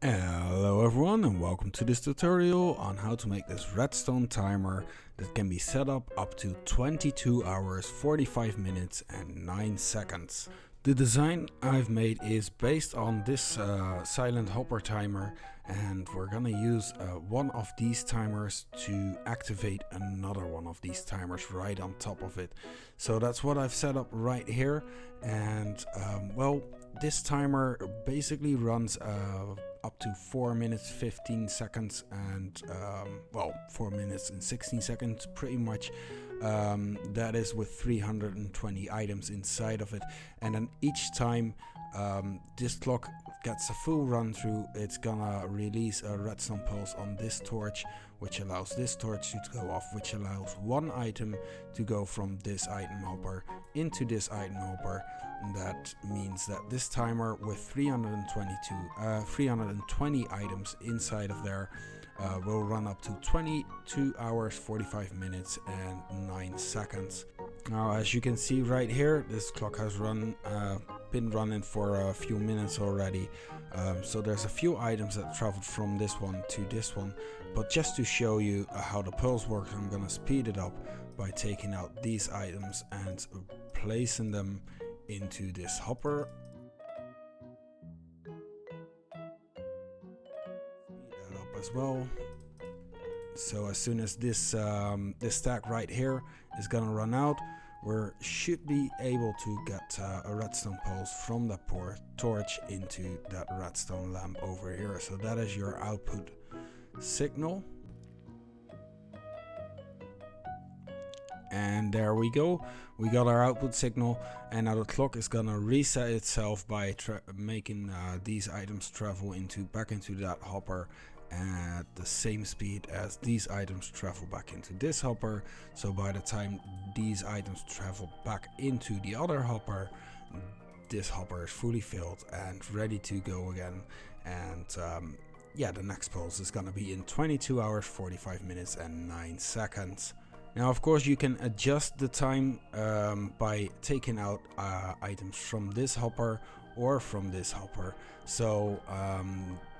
Hello everyone and welcome to this tutorial on how to make this redstone timer that can be set up to 22 hours, 45 minutes and 9 seconds. The design I've made is based on this silent hopper timer, and we're gonna use one of these timers to activate another one of these timers right on top of it. So that's what I've set up right here, and well, this timer basically runs up to 4 minutes 15 seconds and 4 minutes and 16 seconds pretty much. That is with 320 items inside of it, and then each time this clock gets a full run through, it's gonna release a redstone pulse on this torch, which allows this torch to go off, which allows one item to go from this item hopper into this item hopper. And that means that this timer with 320 items inside of there will run up to 22 hours, 45 minutes and 9 seconds. Now, as you can see right here, this clock has been running for a few minutes already. So there's a few items that traveled from this one to this one, but just to show you how the pulse works, I'm gonna speed it up by taking out these items and placing them into this hopper. Speed that up as well. So as soon as this stack right here is gonna run out, we should be able to get a redstone pulse from the torch into that redstone lamp over here. So that is your output signal. And there we go, we got our output signal, and now the clock is gonna reset itself by making these items travel back into that hopper at the same speed as these items travel back into this hopper. So by the time these items travel back into the other hopper, this hopper is fully filled and ready to go again. And yeah, the next pulse is gonna be in 22 hours, 45 minutes and 9 seconds. Now, of course, you can adjust the time by taking out items from this hopper or from this hopper. So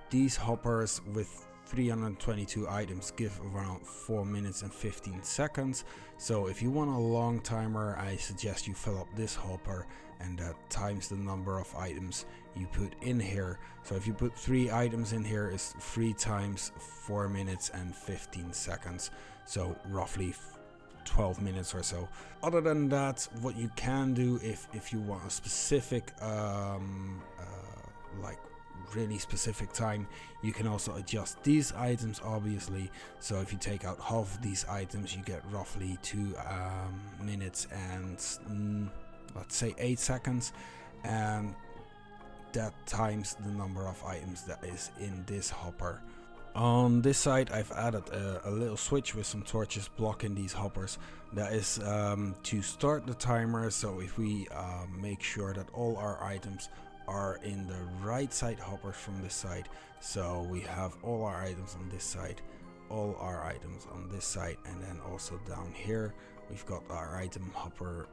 these hoppers with 322 items give around 4 minutes and 15 seconds. So if you want a long timer, I suggest you fill up this hopper, and that times the number of items you put in here. So if you put 3 items in here, it's 3 times 4 minutes and 15 seconds. So roughly 12 minutes or so. Other than that, what you can do if you want a specific like really specific time, you can also adjust these items, obviously. So if you take out half of these items, you get roughly 2 minutes and let's say 8 seconds, and that times the number of items that is in this hopper. On this side, I've added a little switch with some torches blocking these hoppers. That is to start the timer. So if we make sure that all our items are in the right side hoppers from this side, so we have all our items on this side, all our items on this side, and then also down here we've got our item hopper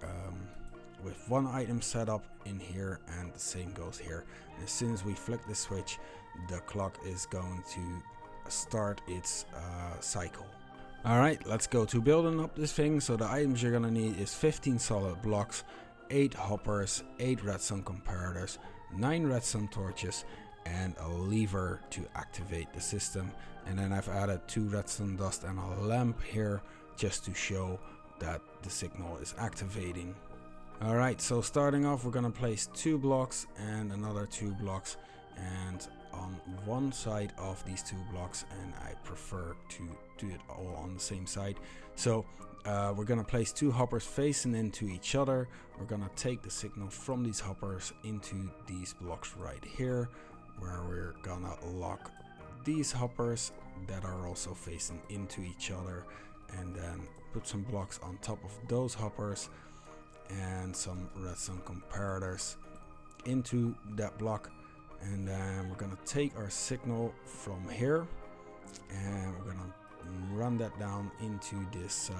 with 1 item set up in here, and the same goes here. And as soon as we flick the switch, the clock is going to start its cycle. Alright, let's go to building up this thing. So the items you're gonna need is 15 solid blocks, 8 hoppers, 8 redstone comparators, 9 redstone torches, and a lever to activate the system. And then I've added 2 redstone dust and a lamp here just to show that the signal is activating. Alright, so starting off, we're gonna place 2 blocks and another 2 blocks, and on one side of these 2 blocks, and I prefer to do it all on the same side. So we're gonna place 2 hoppers facing into each other. We're gonna take the signal from these hoppers into these blocks right here, where we're gonna lock these hoppers that are also facing into each other, and then put some blocks on top of those hoppers and some redstone comparators into that block. And then we're gonna take our signal from here, and we're gonna run that down into this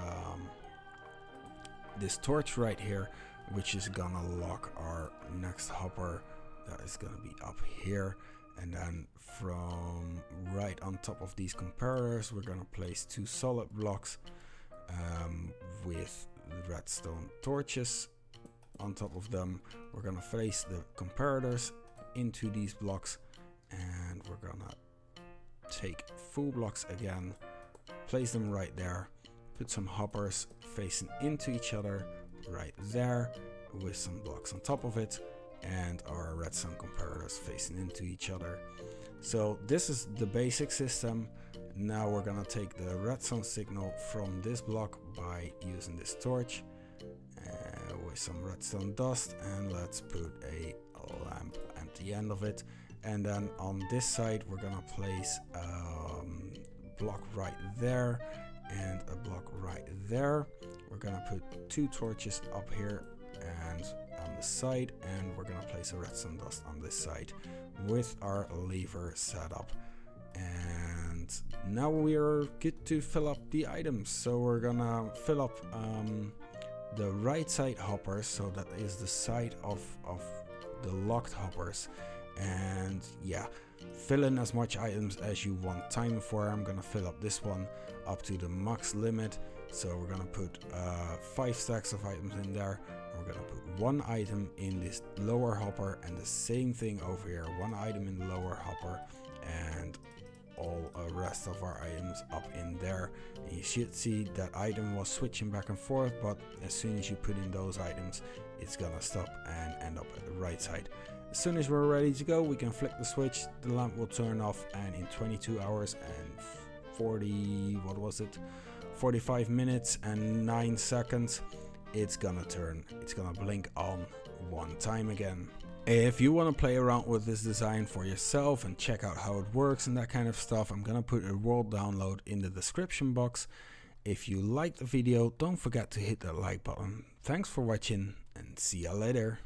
this torch right here, which is gonna lock our next hopper that is gonna be up here. And then from right on top of these comparators, we're gonna place 2 solid blocks with redstone torches on top of them. We're gonna place the comparators into these blocks, and we're gonna take full blocks again, place them right there, put some hoppers facing into each other right there with some blocks on top of it, and our redstone comparators facing into each other. So this is the basic system. Now we're gonna take the redstone signal from this block by using this torch with some redstone dust, and let's put a lamp at the end of it. And then on this side we're gonna place a block right there and a block right there. We're gonna put 2 torches up here and on the side, and we're gonna place a redstone dust on this side with our lever setup. And now we are good to fill up the items. So we're gonna fill up the right side hoppers, so that is the side of the locked hoppers, and yeah, fill in as much items as you want time for. I'm gonna fill up this one up to the max limit, so we're gonna put 5 stacks of items in there. We're gonna put 1 item in this lower hopper, and the same thing over here, 1 item in the lower hopper, and all rest of our items up in there. And you should see that item was switching back and forth, but as soon as you put in those items, it's gonna stop and end up at the right side. As soon as we're ready to go, we can flick the switch, the lamp will turn off, and in 22 hours and 45 minutes and 9 seconds, it's gonna blink on 1 time again. If you want to play around with this design for yourself and check out how it works and that kind of stuff, I'm gonna put a world download in the description box. If you liked the video, don't forget to hit that like button. Thanks for watching, and see ya later.